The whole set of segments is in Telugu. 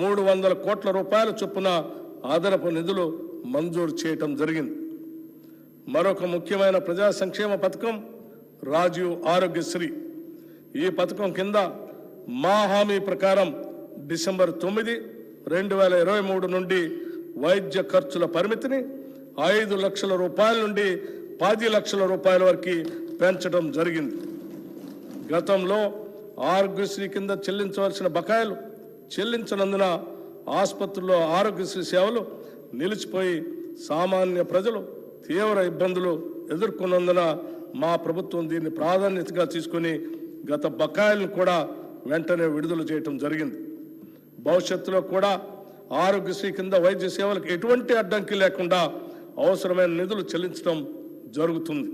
300 కోట్ల రూపాయల చొప్పున అదనపు నిధులు మంజూరు చేయటం జరిగింది. మరొక ముఖ్యమైన ప్రజా సంక్షేమ పథకం రాజీవ్ ఆరోగ్యశ్రీ. ఈ పథకం కింద మా హామీ ప్రకారం డిసెంబర్ 9, 2023 నుండి వైద్య ఖర్చుల పరిమితిని 5 లక్షల రూపాయల నుండి 10 లక్షల రూపాయల వరకు పెంచడం జరిగింది. గతంలో ఆరోగ్యశ్రీ కింద చెల్లించవలసిన బకాయిలు చెల్లించనందున ఆసుపత్రుల్లో ఆరోగ్యశ్రీ సేవలు నిలిచిపోయి సామాన్య ప్రజలు తీవ్ర ఇబ్బందులు ఎదుర్కొన్నందున మా ప్రభుత్వం దీన్ని ప్రాధాన్యతగా తీసుకుని గత బకాయిలను కూడా వెంటనే విడుదల చేయడం జరిగింది. భవిష్యత్తులో కూడా ఆరోగ్యశ్రీ కింద వైద్య సేవలకు ఎటువంటి అడ్డంకి లేకుండా అవసరమైన నిధులు చెల్లించడం జరుగుతుంది.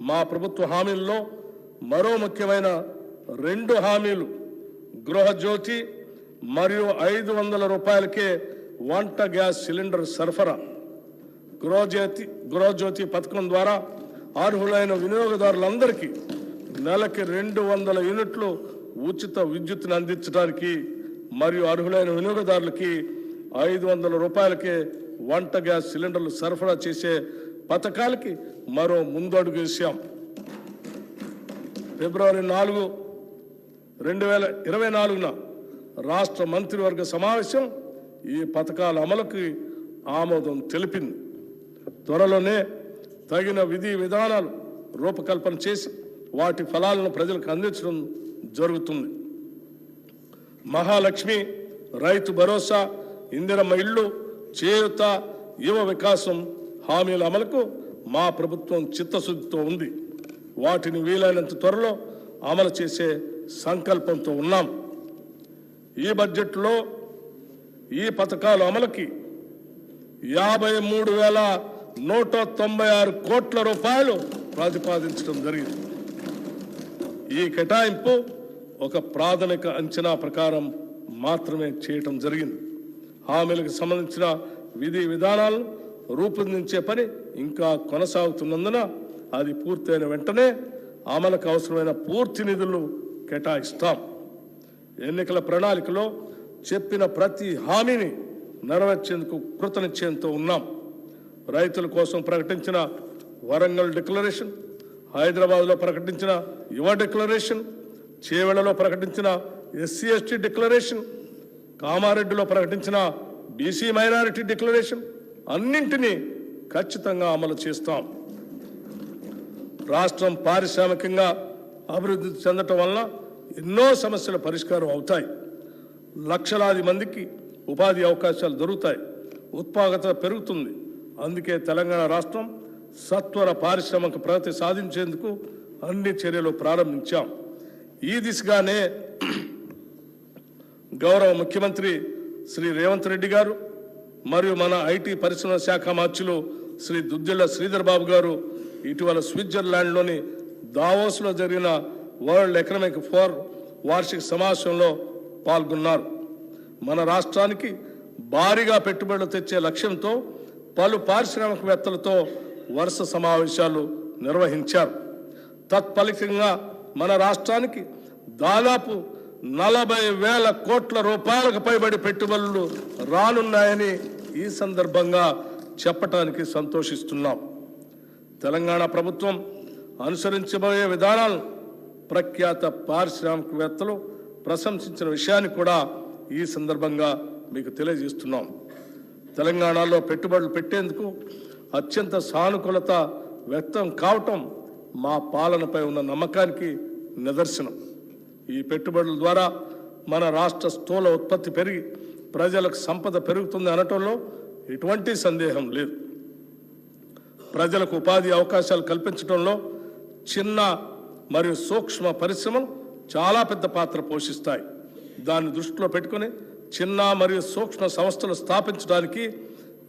మా ప్రభుత్వ హామీల్లో మరో ముఖ్యమైన 2 హామీలు గృహజ్యోతి మరియు 500 రూపాయలకే వంట గ్యాస్ సిలిండర్ సరఫరా. గృహజ్యోతి పథకం ద్వారా అర్హులైన వినియోగదారులందరికీ నెలకి 200 యూనిట్లు ఉచిత విద్యుత్తును అందించడానికి మరియు అర్హులైన వినియోగదారులకి 500 రూపాయలకే వంట గ్యాస్ సిలిండర్లు సరఫరా చేసే పథకాలకి మరో ముందడుగు వేశాం. ఫిబ్రవరి 4, 2024 రాష్ట్ర మంత్రివర్గ సమావేశం ఈ పథకాల అమలుకి ఆమోదం తెలిపింది. త్వరలోనే తగిన విధి విధానాలు రూపకల్పన చేసి వాటి ఫలాలను ప్రజలకు అందించడం జరుగుతుంది. మహాలక్ష్మి, రైతు భరోసా, ఇందిరమ్మ ఇళ్ళు, చేయూత, యువ వికాసం హామీల అమలుకు మా ప్రభుత్వం చిత్తశుద్ధితో ఉంది. వాటిని వీలైనంత త్వరలో అమలు చేసే సంకల్పంతో ఉన్నాం. ఈ బడ్జెట్లో ఈ పథకాల అమలుకి 53,196 కోట్ల రూపాయలు ప్రతిపాదించడం జరిగింది. ఈ కేటాయింపు ఒక ప్రాథమిక అంచనా ప్రకారం మాత్రమే చేయటం జరిగింది. హామీలకు సంబంధించిన విధి విధానాలను రూపొందించే పని ఇంకా కొనసాగుతున్నందున అది పూర్తయిన వెంటనే అమలుకు అవసరమైన పూర్తి నిధులు కేటాయిస్తాం. ఎన్నికల ప్రణాళికలో చెప్పిన ప్రతి హామీని నెరవేర్చేందుకు కృతనిశ్చయంతో ఉన్నాం. రైతుల కోసం ప్రకటించిన వరంగల్ డిక్లరేషన్, హైదరాబాద్లో ప్రకటించిన యువ డిక్లరేషన్, చేవెళ్లలో ప్రకటించిన SC/ST డిక్లరేషన్, కామారెడ్డిలో ప్రకటించిన BC మైనారిటీ డిక్లరేషన్ అన్నింటినీ ఖచ్చితంగా అమలు చేస్తాం. రాష్ట్రం పారిశ్రామికంగా అభివృద్ధి చెందటం వలన ఎన్నో సమస్యల పరిష్కారం అవుతాయి. లక్షలాది మందికి ఉపాధి అవకాశాలు దొరుకుతాయి. ఉత్పాదకత పెరుగుతుంది. అందుకే తెలంగాణ రాష్ట్రం సత్వర పారిశ్రామిక ప్రగతి సాధించేందుకు అన్ని చర్యలు ప్రారంభించాం. ఈ దిశగానే గౌరవ ముఖ్యమంత్రి శ్రీ రేవంత్ రెడ్డి గారు మరియు మన IT పరిశ్రమల శాఖ మంత్రులు శ్రీ దుద్దిళ్ల శ్రీధర్ బాబు గారు ఇటీవల స్విట్జర్లాండ్లోని దావోస్లో జరిగిన వరల్డ్ ఎకనామిక్ ఫోరం వార్షిక సమావేశంలో పాల్గొన్నారు. మన రాష్ట్రానికి భారీగా పెట్టుబడులు తెచ్చే లక్ష్యంతో పలు పారిశ్రామికవేత్తలతో వరుస సమావేశాలు నిర్వహించారు. తత్ఫలితంగా మన రాష్ట్రానికి దాదాపు 40,000 కోట్ల రూపాయలకు పైబడి పెట్టుబడులు రానున్నాయని ఈ సందర్భంగా చెప్పటానికి సంతోషిస్తున్నాం. తెలంగాణ ప్రభుత్వం అనుసరించబోయే విధానాలను ప్రఖ్యాత పారిశ్రామికవేత్తలు ప్రశంసించిన విషయాన్ని కూడా ఈ సందర్భంగా మీకు తెలియజేస్తున్నాం. తెలంగాణలో పెట్టుబడులు పెట్టేందుకు అత్యంత సానుకూలత వ్యక్తం కావటం మా పాలనపై ఉన్న నమ్మకానికి నిదర్శనం. ఈ పెట్టుబడుల ద్వారా మన రాష్ట్ర స్థూల ఉత్పత్తి పెరిగి ప్రజలకు సంపద పెరుగుతుంది అనటంలో ఎటువంటి సందేహం లేదు. ప్రజలకు ఉపాధి అవకాశాలు కల్పించడంలో చిన్న మరియు సూక్ష్మ పరిశ్రమలు చాలా పెద్ద పాత్ర పోషిస్తాయి. దాన్ని దృష్టిలో పెట్టుకుని చిన్న మరియు సూక్ష్మ సంస్థలు స్థాపించడానికి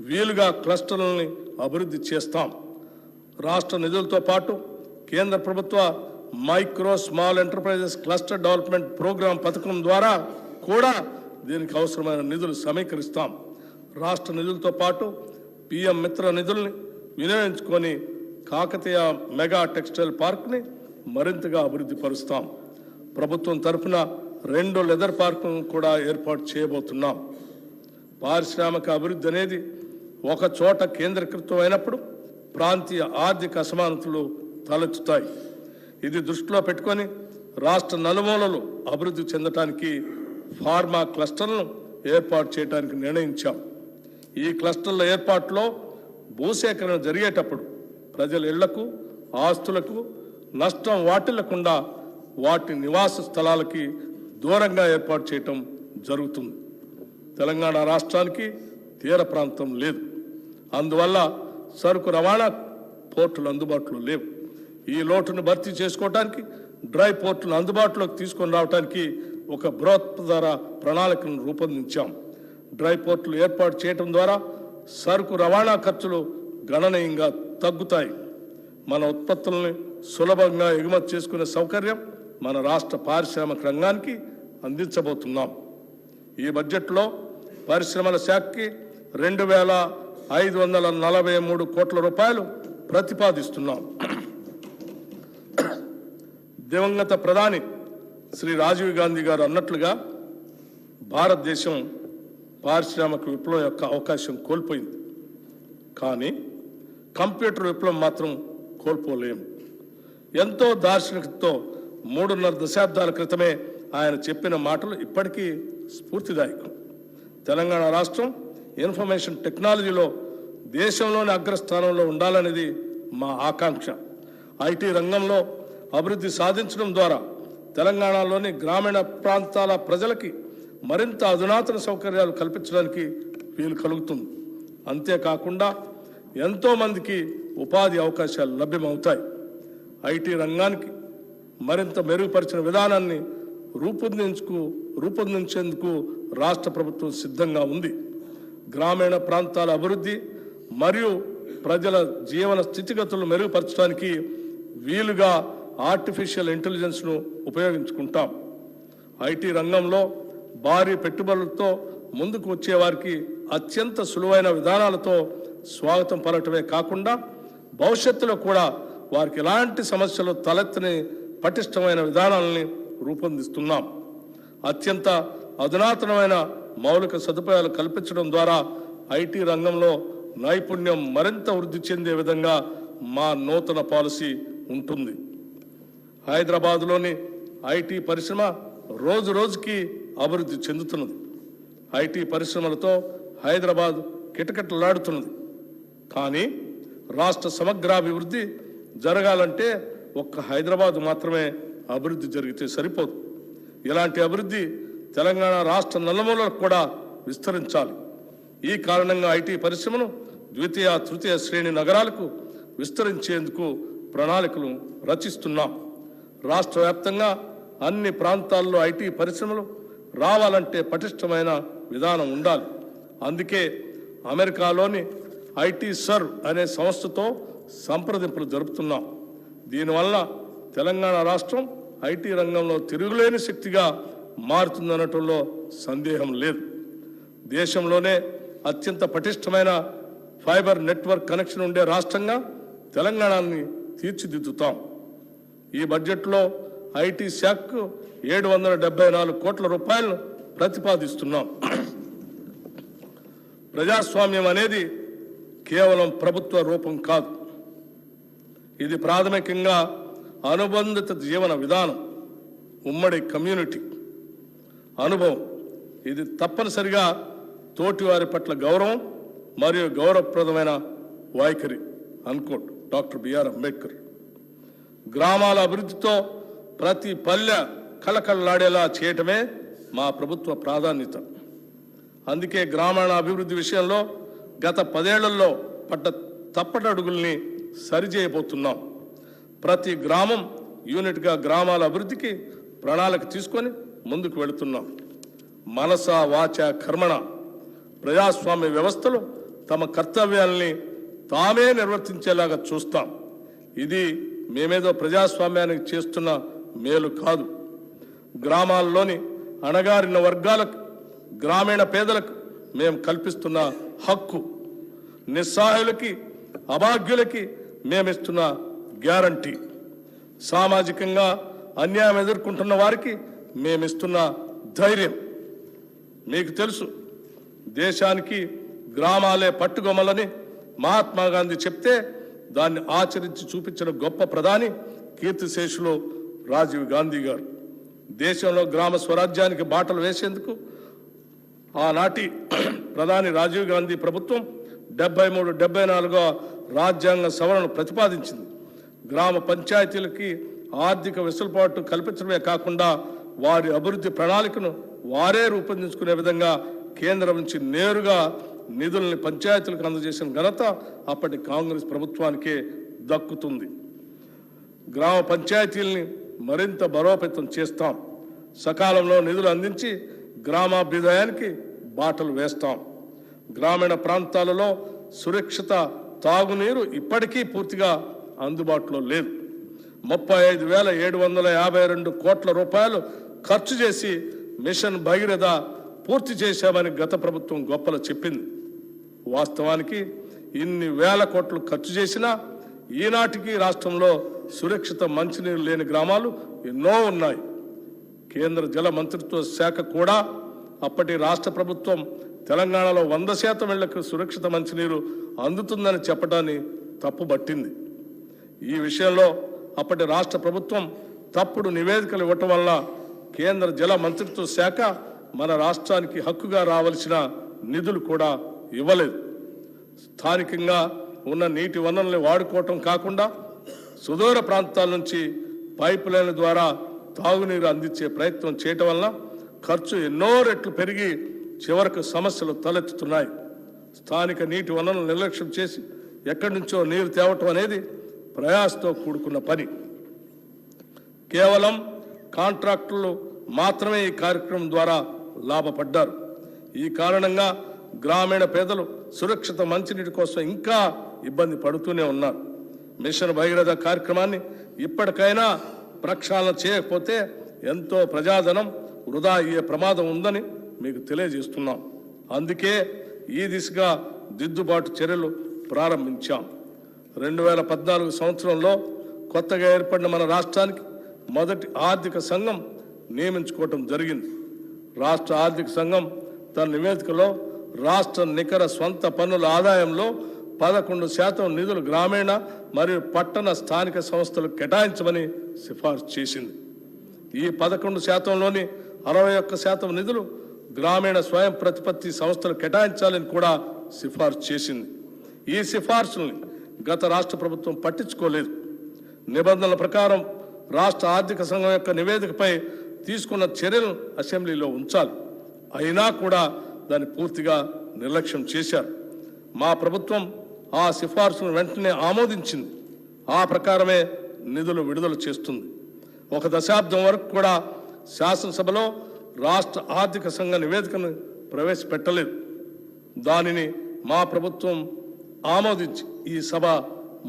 వీలుగా క్లస్టర్లని అభివృద్ధి చేస్తాం. రాష్ట్ర నిధులతో పాటు కేంద్ర ప్రభుత్వ micro small enterprises cluster development programme పథకం ద్వారా కూడా దీనికి అవసరమైన నిధులు సమీకరిస్తాం. రాష్ట్ర నిధులతో పాటు PM మిత్ర నిధుల్ని వినియోగించుకొని కాకతీయ మెగా టెక్స్టైల్ పార్క్ని మరింతగా అభివృద్ధి పరుస్తాం. ప్రభుత్వం తరఫున 2 లెదర్ పార్కులను కూడా ఏర్పాటు చేయబోతున్నాం. పారిశ్రామిక అభివృద్ధి అనేది ఒక చోట కేంద్రీకృతం అయినప్పుడు ప్రాంతీయ ఆర్థిక అసమానతలు తలెత్తుతాయి. ఇది దృష్టిలో పెట్టుకొని రాష్ట్ర నలుమూలలు అభివృద్ధి చెందడానికి ఫార్మా క్లస్టర్లను ఏర్పాటు చేయడానికి నిర్ణయించాం. ఈ క్లస్టర్ల ఏర్పాటులో భూసేకరణ జరిగేటప్పుడు ప్రజల ఇళ్లకు, ఆస్తులకు నష్టం వాటిల్లకుండా వాటి నివాస స్థలాలకి దూరంగా ఏర్పాటు చేయటం జరుగుతుంది. తెలంగాణ రాష్ట్రానికి తీర ప్రాంతం లేదు. అందువల్ల సరుకు రవాణా పోర్టులు అందుబాటులో లేవు. ఈ లోటును భర్తీ చేసుకోవడానికి డ్రై పోర్టులను అందుబాటులోకి తీసుకొని రావడానికి ఒక బృహత్తర ప్రణాళికను రూపొందించాం. డ్రై పోర్టులు ఏర్పాటు చేయడం ద్వారా సరుకు రవాణా ఖర్చులు గణనీయంగా తగ్గుతాయి. మన ఉత్పత్తులను సులభంగా ఎగుమతి చేసుకునే సౌకర్యం మన రాష్ట్ర పారిశ్రామిక రంగానికి అందించబోతున్నాం. ఈ బడ్జెట్లో పరిశ్రమల శాఖకి 2,543 కోట్ల రూపాయలు ప్రతిపాదిస్తున్నాం. దివంగత ప్రధాని శ్రీ రాజీవ్ గాంధీ గారు అన్నట్లుగా భారతదేశం పారిశ్రామిక విప్లవం యొక్క అవకాశం కోల్పోయింది. కానీ కంప్యూటర్ విప్లవం మాత్రం కోల్పోలేము. ఎంతో దార్శనికతతో 3.5 దశాబ్దాల క్రితమే ఆయన చెప్పిన మాటలు ఇప్పటికీ స్ఫూర్తిదాయకం. తెలంగాణ రాష్ట్రం ఇన్ఫర్మేషన్ టెక్నాలజీలో దేశంలోని అగ్రస్థానంలో ఉండాలనేది మా ఆకాంక్ష. ఐటీ రంగంలో అభివృద్ధి సాధించడం ద్వారా తెలంగాణలోని గ్రామీణ ప్రాంతాల ప్రజలకి మరింత అధునాతన సౌకర్యాలు కల్పించడానికి వీలు కలుగుతుంది. అంతేకాకుండా ఎంతోమందికి ఉపాధి అవకాశాలు లభ్యమవుతాయి. ఐటీ రంగానికి మరింత మెరుగుపరిచిన విధానాన్ని రూపొందించేందుకు రాష్ట్ర ప్రభుత్వం సిద్ధంగా ఉంది. గ్రామీణ ప్రాంతాల అభివృద్ధి మరియు ప్రజల జీవన స్థితిగతులను మెరుగుపరచడానికి వీలుగా ఆర్టిఫిషియల్ ఇంటెలిజెన్స్ను ఉపయోగించుకుంటాం. ఐటీ రంగంలో భారీ పెట్టుబడులతో ముందుకు వచ్చే వారికి అత్యంత సులువైన విధానాలతో స్వాగతం పలకటమే కాకుండా భవిష్యత్తులో కూడా వారికి ఎలాంటి సమస్యలు తలెత్తని పటిష్టమైన విధానాలని రూపొందిస్తున్నాం. అత్యంత అధునాతనమైన మౌలిక సదుపాయాలు కల్పించడం ద్వారా ఐటీ రంగంలో నైపుణ్యం మరింత వృద్ధి చెందే విధంగా మా నూతన పాలసీ ఉంటుంది. హైదరాబాద్లోని ఐటీ పరిశ్రమ రోజు రోజుకి అభివృద్ధి చెందుతున్నది. ఐటీ పరిశ్రమలతో హైదరాబాద్ కిటకిటలాడుతున్నది. కానీ రాష్ట్ర సమగ్రాభివృద్ధి జరగాలంటే ఒక్క హైదరాబాద్ మాత్రమే అభివృద్ధి జరిగితే సరిపోదు. ఇలాంటి అభివృద్ధి తెలంగాణ రాష్ట్ర నలుమూలలకు కూడా విస్తరించాలి. ఈ కారణంగా ఐటీ పరిశ్రమను ద్వితీయ, తృతీయ శ్రేణి నగరాలకు విస్తరించేందుకు ప్రణాళికలు రచిస్తున్నాం. రాష్ట్ర వ్యాప్తంగా అన్ని ప్రాంతాల్లో ఐటీ పరిశ్రమలు రావాలంటే పటిష్టమైన విధానం ఉండాలి. అందుకే అమెరికాలోని ఐటీ సర్వ్ అనే సంస్థతో సంప్రదింపులు జరుపుతున్నాం. దీనివల్ల తెలంగాణ రాష్ట్రం ఐటీ రంగంలో తిరుగులేని శక్తిగా మారుతుందనటంలో సందేహం లేదు. దేశంలోనే అత్యంత పటిష్టమైన ఫైబర్ నెట్వర్క్ కనెక్షన్ ఉండే రాష్ట్రంగా తెలంగాణని తీర్చిదిద్దుతాం. ఈ బడ్జెట్లో ఐటీ శాఖకు 774 కోట్ల రూపాయలను ప్రతిపాదిస్తున్నాం. ప్రజాస్వామ్యం అనేది కేవలం ప్రభుత్వ రూపం కాదు. ఇది ప్రాథమికంగా అనుబంధిత జీవన విధానం, ఉమ్మడి కమ్యూనిటీ అనుభవం. ఇది తప్పనిసరిగా తోటివారి పట్ల గౌరవం మరియు గౌరవప్రదమైన వైఖరి అన్కోట్ డాక్టర్ బిఆర్ అంబేద్కర్. గ్రామాల అభివృద్ధితో ప్రతి పల్లె కళకళలాడేలా చేయటమే మా ప్రభుత్వ ప్రాధాన్యత. అందుకే గ్రామీణ అభివృద్ధి విషయంలో గత 10 ఏళ్లలో పడ్డ తప్పటడుగుల్ని సరిచేయబోతున్నాం. ప్రతి గ్రామం యూనిట్గా గ్రామాల అభివృద్ధికి ప్రణాళిక తీసుకొని ముందుకు వెళుతున్నాం. మనస వాచ కర్మణ ప్రజాస్వామ్య వ్యవస్థలో తమ కర్తవ్యాల్ని తామే నిర్వర్తించేలాగా చూస్తాం. ఇది మేమేదో ప్రజాస్వామ్యానికి చేస్తున్న మేలు కాదు. గ్రామాల్లోని అణగారిన వర్గాలకు, గ్రామీణ పేదలకు మేము కల్పిస్తున్న హక్కు, నిస్సహాయులకి, అభాగ్యులకి మేమిస్తున్న గ్యారంటీ. సామాజికంగా అన్యాయం ఎదుర్కొంటున్న వారికి మేమిస్తున్న ధైర్యం. మీకు తెలుసు, దేశానికి గ్రామాలే పట్టుగొమ్మలని మహాత్మా గాంధీ చెప్తే దాన్ని ఆచరించి చూపించిన గొప్ప ప్రధాని కీర్తిశేషులు రాజీవ్ గాంధీ గారు. దేశంలో గ్రామ స్వరాజ్యానికి బాటలు వేసేందుకు ఆనాటి ప్రధాని రాజీవ్ గాంధీ ప్రభుత్వం 73-74వ రాజ్యాంగ సవరణను ప్రతిపాదించింది. గ్రామ పంచాయతీలకి ఆర్థిక వెసులుబాటు కల్పించడమే కాకుండా వారి అభివృద్ధి ప్రణాళికను వారే రూపొందించుకునే విధంగా కేంద్రం నుంచి నేరుగా నిధుల్ని పంచాయతీలకు అందజేసిన ఘనత అప్పటి కాంగ్రెస్ ప్రభుత్వానికే దక్కుతుంది. గ్రామ పంచాయతీల్ని మరింత బలోపేతం చేస్తాం. సకాలంలో నిధులు అందించి గ్రామాభ్యుదయానికి బాటలు వేస్తాం. గ్రామీణ ప్రాంతాలలో సురక్షిత తాగునీరు ఇప్పటికీ పూర్తిగా అందుబాటులో లేదు. 35,752 కోట్ల రూపాయలు ఖర్చు చేసి మిషన్ భగీరథ పూర్తి చేశామని గత ప్రభుత్వం గొప్పలు చెప్పింది. వాస్తవానికి ఇన్ని వేల కోట్లు ఖర్చు చేసినా ఈనాటికి రాష్ట్రంలో సురక్షిత మంచినీరు లేని గ్రామాలు ఎన్నో ఉన్నాయి. కేంద్ర జల మంత్రిత్వ శాఖ కూడా అప్పటి రాష్ట్ర ప్రభుత్వం తెలంగాణలో 100% ఇళ్లకు సురక్షిత మంచినీరు అందుతుందని చెప్పడాన్ని తప్పుబట్టింది. ఈ విషయంలో అప్పటి రాష్ట్ర ప్రభుత్వం తప్పుడు నివేదికలు ఇవ్వటం వల్ల కేంద్ర జల మంత్రిత్వ శాఖ మన రాష్ట్రానికి హక్కుగా రావాల్సిన నిధులు కూడా ఇవ్వలేదు. స్థానికంగా ఉన్న నీటి వనరుల్ని వాడుకోవటం కాకుండా సుదూర ప్రాంతాల నుంచి పైప్ లైన్ల ద్వారా తాగునీరు అందించే ప్రయత్నం చేయటం వల్ల ఖర్చు ఎన్నో రెట్లు పెరిగి చివరకు సమస్యలు తలెత్తుతున్నాయి. స్థానిక నీటి వనరులను నిర్లక్ష్యం చేసి ఎక్కడి నుంచో నీరు తేవటం అనేది ప్రయాసతో కూడుకున్న పని. కేవలం కాంట్రాక్టులు మాత్రమే ఈ కార్యక్రమం ద్వారా లాభపడ్డారు. ఈ కారణంగా గ్రామీణ పేదలు సురక్షిత మంచినీటి కోసం ఇంకా ఇబ్బంది పడుతూనే ఉన్నారు. మిషన్ భగీరథ కార్యక్రమాన్ని ఇప్పటికైనా ప్రక్షాళన చేయకపోతే ఎంతో ప్రజాధనం వృధా అయ్యే ప్రమాదం ఉందని మీకు తెలియజేస్తున్నాం. అందుకే ఈ దిశగా దిద్దుబాటు చర్యలు ప్రారంభించాం. 2014 సంవత్సరంలో కొత్తగా ఏర్పడిన మన రాష్ట్రానికి మొదటి ఆర్థిక సంఘం నియమించుకోవటం జరిగింది. రాష్ట్ర ఆర్థిక సంఘం తన నివేదికలో రాష్ట్ర నికర స్వంత పన్నుల ఆదాయంలో 11% నిధులు గ్రామీణ మరియు పట్టణ స్థానిక సంస్థలకు కేటాయించమని సిఫార్సు చేసింది. ఈ 11%లోని 61% నిధులు గ్రామీణ స్వయం ప్రతిపత్తి సంస్థలు కేటాయించాలని కూడా సిఫార్సు చేసింది. ఈ సిఫార్సుల్ని గత రాష్ట్ర ప్రభుత్వం పట్టించుకోలేదు. నిబంధనల ప్రకారం రాష్ట్ర ఆర్థిక సంఘం యొక్క నివేదికపై తీసుకున్న చర్యలను అసెంబ్లీలో ఉంచాలి. అయినా కూడా దాన్ని పూర్తిగా నిర్లక్ష్యం చేశారు. మా ప్రభుత్వం ఆ సిఫార్సును వెంటనే ఆమోదించింది. ఆ ప్రకారమే నిధులు విడుదల చేస్తుంది. 1 దశాబ్దం వరకు కూడా శాసనసభలో రాష్ట్ర ఆర్థిక సంఘ నివేదికను ప్రవేశపెట్టలేదు. దానిని మా ప్రభుత్వం ఆమోదించి ఈ సభ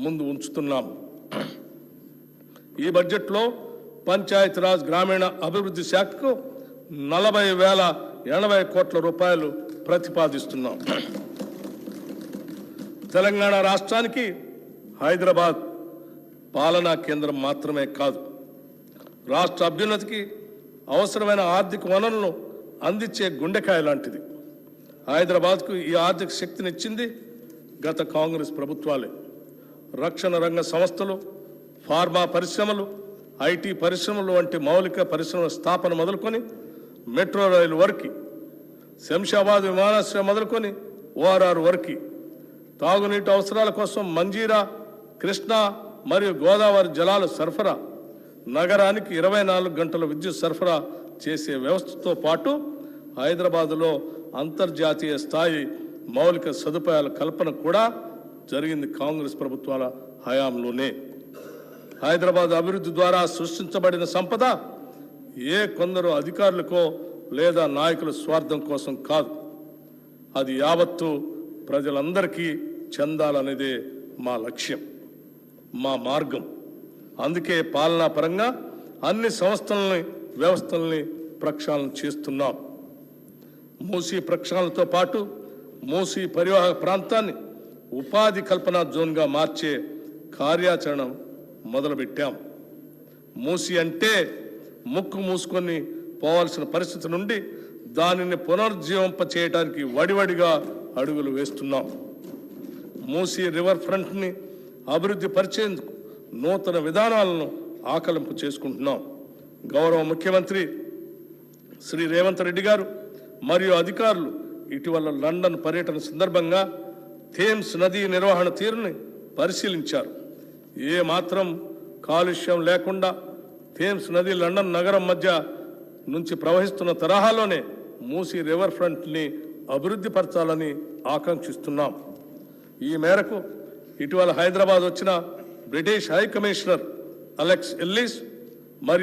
ముందు ఉంచుతున్నాం. ఈ బడ్జెట్లో పంచాయతీరాజ్ గ్రామీణ అభివృద్ధి శాఖకు 40,080 కోట్ల రూపాయలు ప్రతిపాదిస్తున్నాం. తెలంగాణ రాష్ట్రానికి హైదరాబాద్ పాలనా కేంద్రం మాత్రమే కాదు, రాష్ట్ర అభ్యున్నతికి అవసరమైన ఆర్థిక వనరులను అందించే గుండెకాయ లాంటిది. హైదరాబాద్కు ఈ ఆర్థిక శక్తినిచ్చింది గత కాంగ్రెస్ ప్రభుత్వాలే. రక్షణ రంగ సంస్థలు, ఫార్మా పరిశ్రమలు, ఐటీ పరిశ్రమలు వంటి మౌలిక పరిశ్రమల స్థాపన మొదలుకొని మెట్రో రైలు వరకు, శంషాబాద్ విమానాశ్రయం మొదలుకొని ORR వరకు, తాగునీటి అవసరాల కోసం మంజీరా, కృష్ణా మరియు గోదావరి జలాల సరఫరా, నగరానికి 24 గంటల విద్యుత్ సరఫరా చేసే వ్యవస్థతో పాటు హైదరాబాదులో అంతర్జాతీయ స్థాయి మౌలిక సదుపాయాల కల్పన కూడా జరిగింది కాంగ్రెస్ ప్రభుత్వాల హయాంలోనే. హైదరాబాద్ అభివృద్ధి ద్వారా సృష్టించబడిన సంపద ఏ కొందరు అధికారులకో లేదా నాయకుల స్వార్థం కోసం కాదు. అది యావత్తు ప్రజలందరికీ చెందాలనేదే మా లక్ష్యం, మా మార్గం. అందుకే పాలనా పరంగా అన్ని సంస్థలని, వ్యవస్థల్ని ప్రక్షాళన చేస్తున్నాం. మూసీ ప్రక్షాళనతో పాటు మూసీ పరివాహక ప్రాంతాన్ని ఉపాధి కల్పన జోన్గా మార్చే కార్యాచరణ మొదలుపెట్టాం. మూసీ అంటే ముక్కు మూసుకొని పోవాల్సిన పరిస్థితి నుండి దానిని పునరుజ్జీవింప చేయడానికి వడివడిగా అడుగులు వేస్తున్నాం. మూసీ రివర్ ఫ్రంట్ని అభివృద్ధి పరిచేందుకు నూతన విధానాలను ఆకలింపు చేసుకుంటున్నాం. గౌరవ ముఖ్యమంత్రి శ్రీ రేవంత్ రెడ్డి గారు మరియు అధికారులు ఇటీవల లండన్ పర్యటన సందర్భంగా థేమ్స్ నదీ నిర్వహణ తీరుని పరిశీలించారు. ఏ మాత్రం కాలుష్యం లేకుండా థేమ్స్ నది లండన్ నగరం మధ్య నుంచి ప్రవహిస్తున్న తరహాలోనే మూసీ రివర్ ఫ్రంట్ని అభివృద్ధి పరచాలని ఆకాంక్షిస్తున్నాం. ఈ మేరకు ఇటీవల హైదరాబాద్ వచ్చిన British high commissioner Alex Ellis మరియు